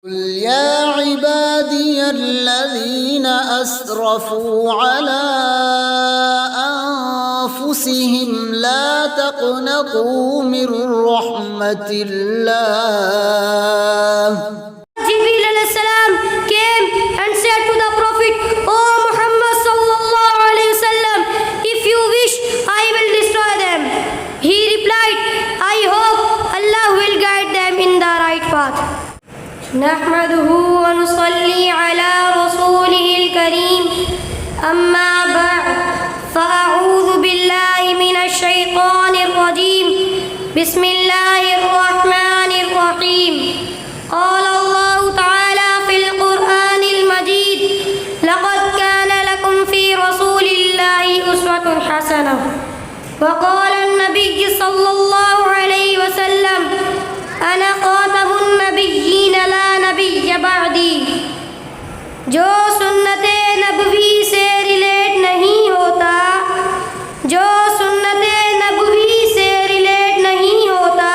قل يا عبادي الذين أسرفوا على أنفسهم لا تقنطوا من رحمة الله. Jibreel alayhi salam came and said to the Prophet, O Muhammad sallallahu alayhi wasallam, if you wish, I will destroy them. He replied, I hope Allah will guide them in the right path. نحمده ونصلي على رسوله الكريم أما بعد فأعوذ بالله من الشيطان الرجيم بسم الله الرحمن الرحيم قال الله تعالى في القرآن المجيد لقد كان لكم في رسول الله أسوة حسنة وقال النبي صلى الله عليه وسلم أنا خاتم النبيين لا नबी बादी। जो सुन्नते नबवी से relate नहीं होता, जो सुन्नते नबवी से relate नहीं होता,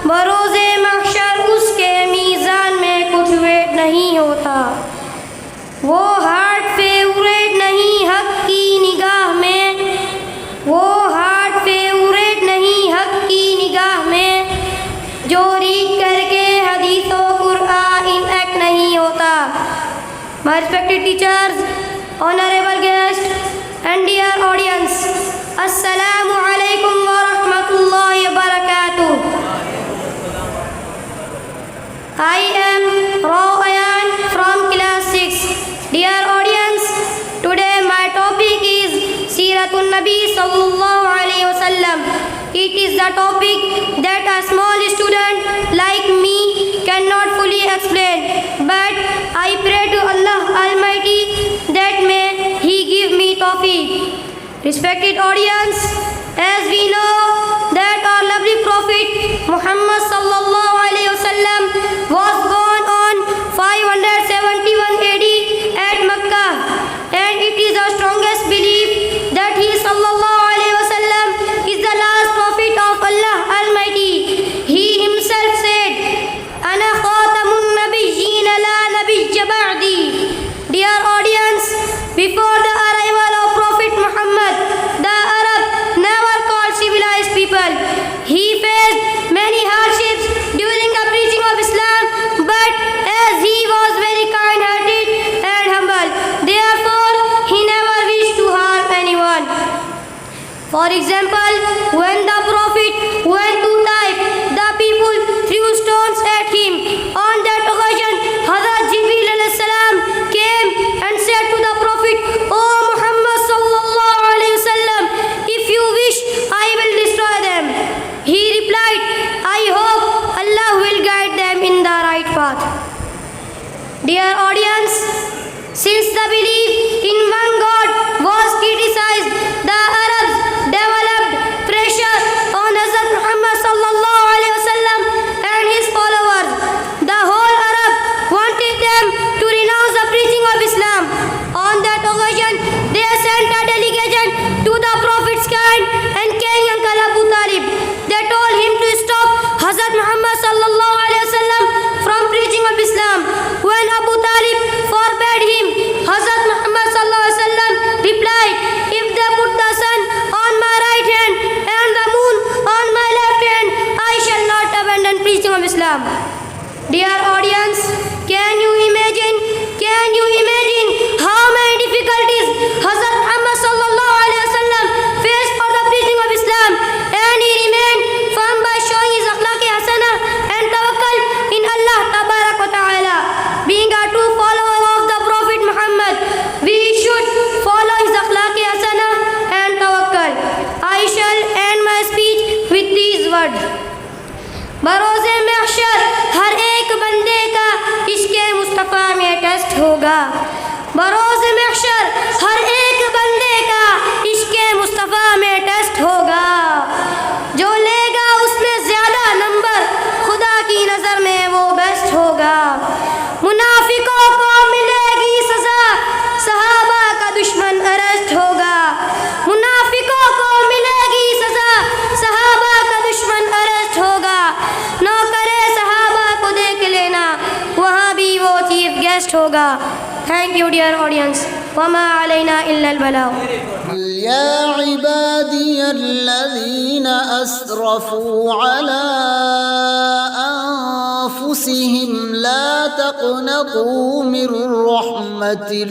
बरोज़े महशर उसके मीज़ान में कुछ वेट नहीं होता। वो हार्ट फेवरेट नहीं हक की निगाह में, वो हार्ट फेवरेट नहीं हक की निगाह में, जो रीड करके हदीसों कुरान इनएक्ट नहीं होता। My respected teachers, honorable guests and dear audience, Assalamu alaikum wa rahmatullahi wa barakatuh. I am Royan from class 6. Dear audience, today my topic is Siratun Nabi sallallahu alayhi wa sallam. It is the topic that a small student like me cannot fully explain, but I pray to Allah Almighty that may He give me tawfiq. Respected audience, as we know that our lovely Prophet Muhammad sallallahu alayhi wasallam was born on 571 AD at Makkah, and it is our strongest belief that he sallallahu alayhi wasallam is the last prophet of Allah Almighty. He himself said, "Ana khatamun nabiyyin la nabiyya ba'di." Dear audience, before the arrival of Prophet Muhammad, the Arab never called civilized people. He faced many hardships during the preaching of Islam, but as he was very kind-hearted and humble, therefore he never wished to harm anyone. For example, when the Prophet went to Taif, the people threw stones at him. On that occasion, Hazrat Jibreel alayhi salam came and said to the Prophet, O Muhammad sallallahu alayhi wasallam, if you wish, I will destroy them. He replied, I hope Allah will guide them in the right path. Dear audience, since the belief in one God was criticized, the Arabs developed pressure on Hazrat Muhammad sallallahu alayhi wasallam and his followers. The whole Arab wanted them to renounce the preaching of Islam. On that occasion, they sent a delegation to the Prophet's kind and king uncle Abu Talib. They told him to stop Hazrat Muhammad sallallahu alayhi wasallam from preaching of Islam. When Abu Talib forbade him, Hazrat Muhammad sallallahu alaihi wasallam replied, if they put the sun on my right hand and the moon on my left hand, I shall not abandon preaching of Islam. Dear audience, can you imagine how many difficulties Hazrat Muhammad sallallahu alaihi wasallam faced for the preaching of Islam, and he remained firm by showing his akhlaq hasana and tawakkul in Allah tabarak wa ta'ala. Being a true follower of the Prophet Muhammad, we should follow his akhlaq hasana and tawakkul. I shall end my speech with these words. बरोज़े महशर हर एक बंदे का test होगा। Thank you dear audience. वमा अलैना इल्लल बलाग। या इबादियल्लज़ीना अस्रफू अला अनफुसिहिम ला तक़नतू मिर रहमतिल्लाह।